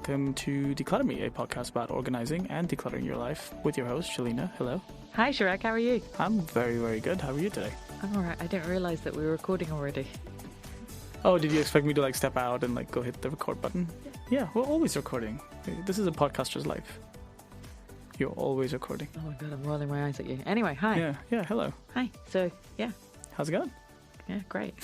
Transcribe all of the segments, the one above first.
welcome to Declutter Me, a podcast about organizing and decluttering your life with your host, Shelina. Hello. Hi, Shirek. How are you? I'm very, very good. How are you today? I'm all right. I didn't realize that we were recording already. Oh, did you expect me to step out and go hit the record button? Yeah, we're always recording. This is a podcaster's life. You're always recording. Oh my God, I'm rolling my eyes at you. Anyway, hi. Yeah, hello. Hi. So, yeah. How's it going? Yeah, great.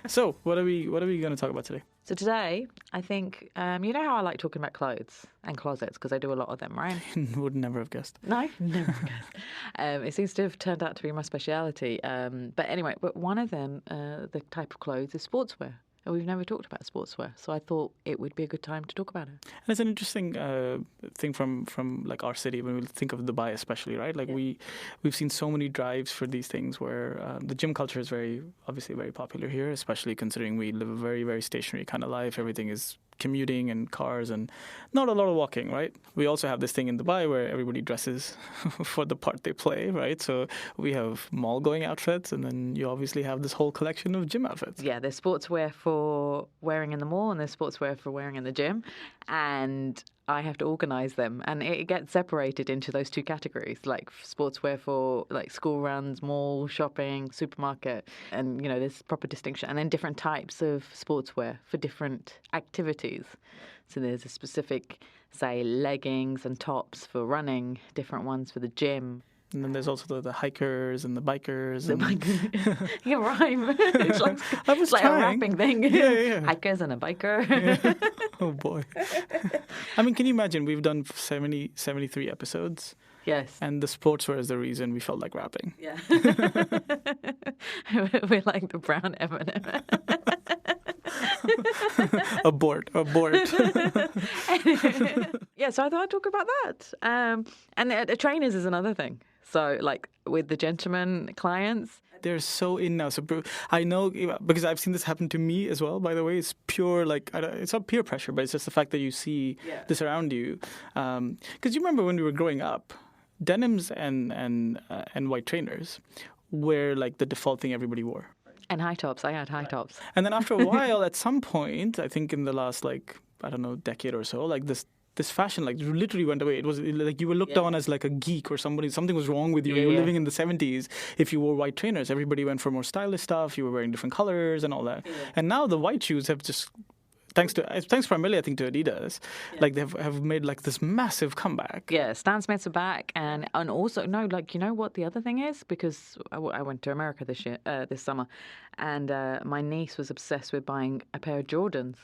So, what are we going to talk about today? So today, I think, you know how I like talking about clothes and closets because I do a lot of them, right? Would never have guessed. No, never guessed. It seems to have turned out to be my speciality. But anyway, one of them, the type of clothes is sportswear. And we've never talked about sportswear, so I thought it would be a good time to talk about it. And it's an interesting thing from our city when we think of Dubai, especially, right? We've seen so many drives for these things where the gym culture is obviously very popular here, especially considering we live a very, very stationary kind of life. Everything is commuting and cars and not a lot of walking, right? We also have this thing in Dubai where everybody dresses for the part they play, right? So we have mall-going outfits, and then you obviously have this whole collection of gym outfits. Yeah, there's sportswear for wearing in the mall and there's sportswear for wearing in the gym. And I have to organise them. And it gets separated into those two categories, like sportswear for school runs, mall, shopping, supermarket. And, there's proper distinction. And then different types of sportswear for different activities. So there's a specific, say, leggings and tops for running, different ones for the gym. And then there's also the hikers and the bikers. You rhyme. It's like a rapping thing. Yeah. Hikers and a biker. Yeah. Oh, boy. I mean, can you imagine? We've done 73 episodes. Yes. And the sportswear is the reason we felt like rapping. Yeah. We're like the brown M&M. Abort. Yeah, so I thought I'd talk about that. And trainers is another thing. So, with the gentlemen clients. They're so in now. So I know, because I've seen this happen to me as well, by the way. It's pure, it's not peer pressure, but it's just the fact that you see this around you. Because you remember when we were growing up, denims and white trainers were the default thing everybody wore. And high tops. I had high tops. And then after a while, at some point, I think in the last, decade or so, this fashion literally went away. It was you were looked on as a geek or something was wrong with you. You were living in the 70s. If you wore white trainers, everybody went for more stylish stuff. You were wearing different colors and all that. Yeah. And now the white shoes have just, thanks primarily, I think, to Adidas, they have made this massive comeback. Yeah, Stan Smith's are back, and also you know what the other thing is, because I went to America this summer, and my niece was obsessed with buying a pair of Jordans.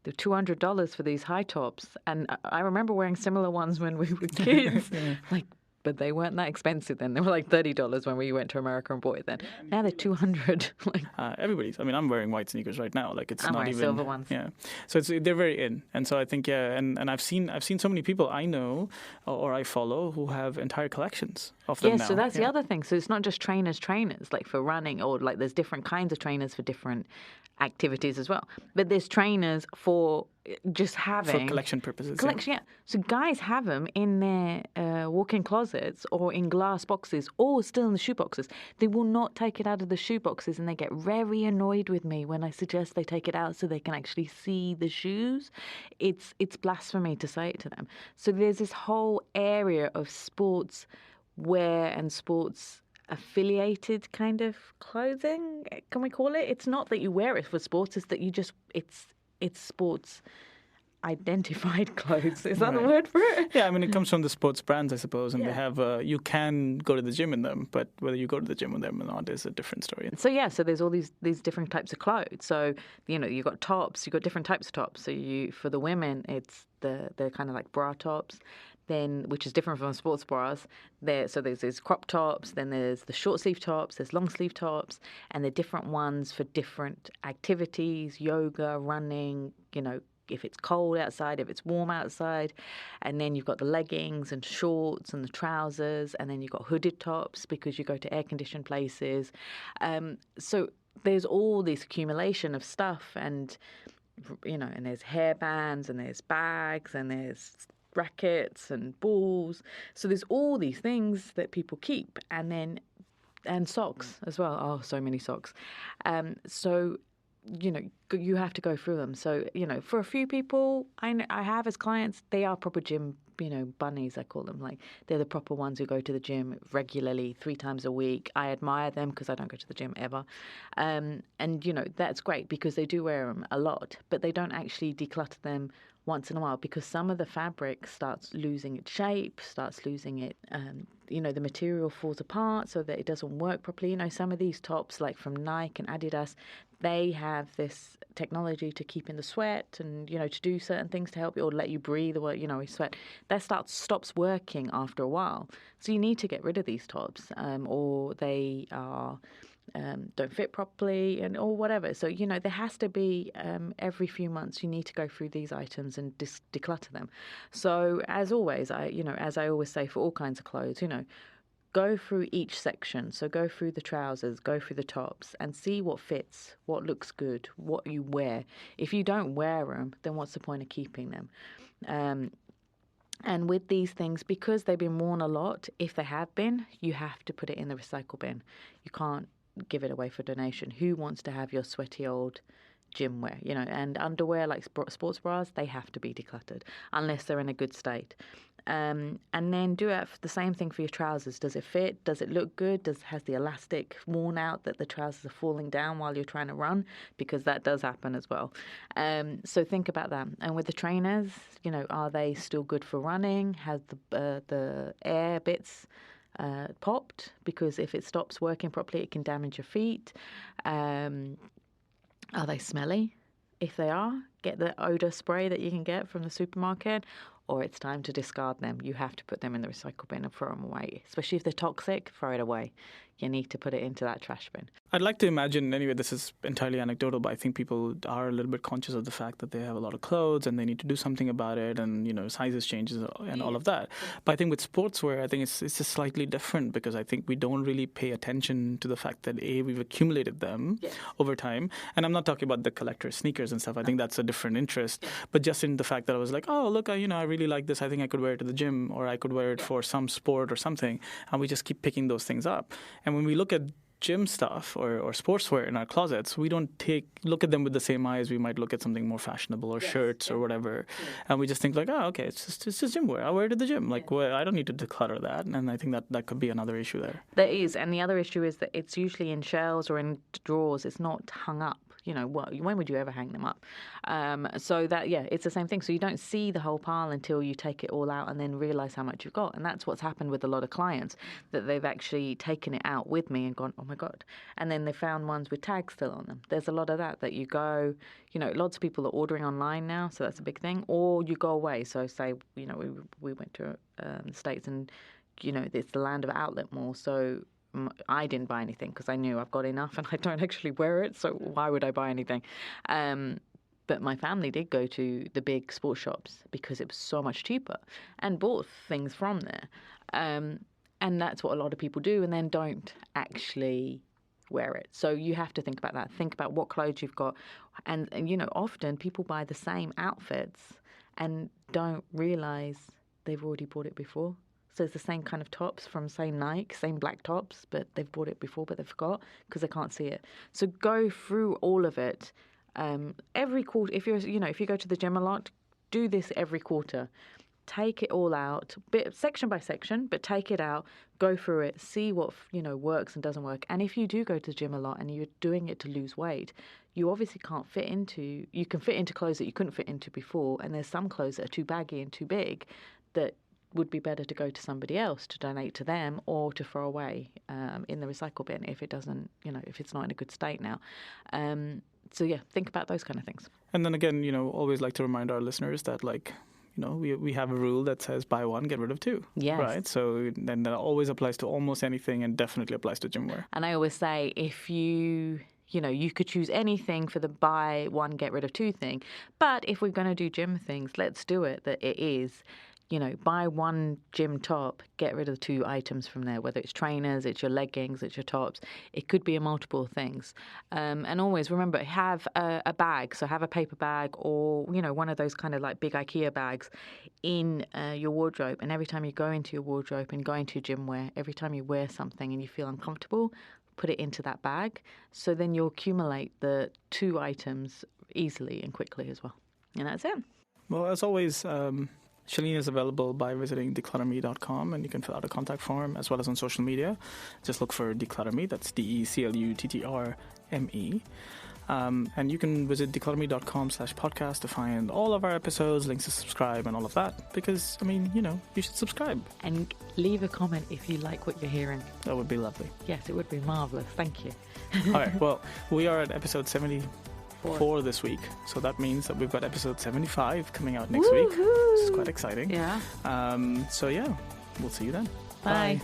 They're $200 for these high tops, and I remember wearing similar ones when we were kids. But they weren't that expensive then. They were $30 when we went to America and bought it then. Now they're $200. Everybody's. I mean, I'm wearing white sneakers right now. It's I'm not wearing even silver ones. Yeah. So they're very in, and so I think and I've seen so many people I know or I follow who have entire collections of them now. So that's the other thing. So it's not just trainers for running, or there's different kinds of trainers for different activities as well. But there's trainers for just having... For collection purposes. Yeah. So guys have them in their walk-in closets or in glass boxes or still in the shoe boxes. They will not take it out of the shoe boxes, and they get very annoyed with me when I suggest they take it out so they can actually see the shoes. It's blasphemy to say it to them. So there's this whole area of sports wear and sports affiliated kind of clothing, can we call it? It's not that you wear it for sports, it's that it's sports identified clothes. Is that the word for it? Yeah, I mean, it comes from the sports brands, I suppose, and they have, you can go to the gym in them, but whether you go to the gym with them or not is a different story. So there's all these different types of clothes. So, you've got tops, you've got different types of tops. So for the women, it's the kind of bra tops. Then, which is different from sports bras. So there's crop tops, then there's the short sleeve tops, there's long sleeve tops, and they're different ones for different activities, yoga, running, if it's cold outside, if it's warm outside. And then you've got the leggings and shorts and the trousers, and then you've got hooded tops because you go to air-conditioned places. So there's all this accumulation of stuff, and, and there's hairbands, and there's bags, and there's rackets and balls. So there's all these things that people keep, and socks as well. Oh, so many socks. So you have to go through them. So, for a few people I have as clients, they are proper gym, bunnies, I call them. Like, they're the proper ones who go to the gym regularly, 3 times a week. I admire them because I don't go to the gym ever. And, that's great because they do wear them a lot, but they don't actually declutter them once in a while because some of the fabric starts losing its shape, starts losing it, the material falls apart so that it doesn't work properly. Some of these tops, like from Nike and Adidas, they have this technology to keep in the sweat and, to do certain things to help you or let you breathe or, sweat. That stops working after a while. So you need to get rid of these tops or they are don't fit properly or whatever. So, there has to be every few months you need to go through these items and declutter them. So as always, as I always say for all kinds of clothes, go through each section. So go through the trousers, go through the tops and see what fits, what looks good, what you wear. If you don't wear them, then what's the point of keeping them? And with these things, because they've been worn a lot, if they have been, you have to put it in the recycle bin. You can't give it away for donation. Who wants to have your sweaty old gym wear? And underwear like sports bras, they have to be decluttered unless they're in a good state. And then do the same thing for your trousers. Does it fit? Does it look good? Has the elastic worn out that the trousers are falling down while you're trying to run? Because that does happen as well. So think about that. And with the trainers, are they still good for running? Has the air bits popped? Because if it stops working properly, it can damage your feet. Are they smelly? If they are, get the odor spray that you can get from the supermarket, or it's time to discard them. You have to put them in the recycle bin and throw them away. Especially if they're toxic, throw it away. You need to put it into that trash bin. I'd like to imagine, anyway, this is entirely anecdotal, but I think people are a little bit conscious of the fact that they have a lot of clothes and they need to do something about it and, sizes changes and all of that. But I think with sportswear, I think it's just slightly different because I think we don't really pay attention to the fact that, A, we've accumulated them over time. And I'm not talking about the collector sneakers and stuff. I think that's a different interest. But just in the fact that I was like, oh, look, I really like this. I think I could wear it to the gym or I could wear it for some sport or something. And we just keep picking those things up. And when we look at gym stuff or sportswear in our closets, we don't look at them with the same eye as we might look at something more fashionable or shirts or whatever. And we just think like, oh, okay, it's just gym wear. I'll wear it to the gym. Like, well, I don't need to declutter that. And I think that could be another issue there. There is. And the other issue is that it's usually in shelves or in drawers. It's not hung up. When would you ever hang them up? So that, it's the same thing. So you don't see the whole pile until you take it all out and then realize how much you've got. And that's what's happened with a lot of clients, that they've actually taken it out with me and gone, oh my God. And then they found ones with tags still on them. There's a lot of that you go, lots of people are ordering online now. So that's a big thing. Or you go away. So say, we went to the States and, it's the land of outlet mall. So I didn't buy anything because I knew I've got enough and I don't actually wear it, so why would I buy anything? But my family did go to the big sports shops because it was so much cheaper and bought things from there. And that's what a lot of people do and then don't actually wear it. So you have to think about that. Think about what clothes you've got. And often people buy the same outfits and don't realise they've already bought it before. So it's the same kind of tops from same Nike, same black tops, but they've bought it before, but they forgot because they can't see it. So go through all of it every quarter. If you go to the gym a lot, do this every quarter. Take it all out, section by section, but take it out, go through it, see what works and doesn't work. And if you do go to the gym a lot and you're doing it to lose weight, you obviously can't you can fit into clothes that you couldn't fit into before, and there's some clothes that are too baggy and too big that would be better to go to somebody else to donate to them or to throw away in the recycle bin if it doesn't, if it's not in a good state now. So think about those kind of things. And then again, always like to remind our listeners that we have a rule that says buy one, get rid of two. Yes. Right? So then that always applies to almost anything and definitely applies to gym wear. And I always say if you could choose anything for the buy one, get rid of two thing. But if we're going to do gym things, let's do it that it is, buy one gym top, get rid of 2 items from there, whether it's trainers, it's your leggings, it's your tops. It could be a multiple things. And always remember, have a bag. So have a paper bag or, one of those kind of like big IKEA bags in your wardrobe. And every time you go into your wardrobe and go into your gym wear, every time you wear something and you feel uncomfortable, put it into that bag. So then you'll accumulate the 2 items easily and quickly as well. And that's it. Well, as always, Shelina is available by visiting declutterme.com, and you can fill out a contact form as well as on social media. Just look for Declutterme, that's DECLUTTRME. And you can visit declutterme.com/podcast to find all of our episodes, links to subscribe and all of that. Because, I mean, you should subscribe. And leave a comment if you like what you're hearing. That would be lovely. Yes, it would be marvellous. Thank you. All right, well, we are at episode 74 this week. So that means that we've got episode 75 coming out next week. Which is quite exciting. Yeah. So, yeah, we'll see you then. Bye.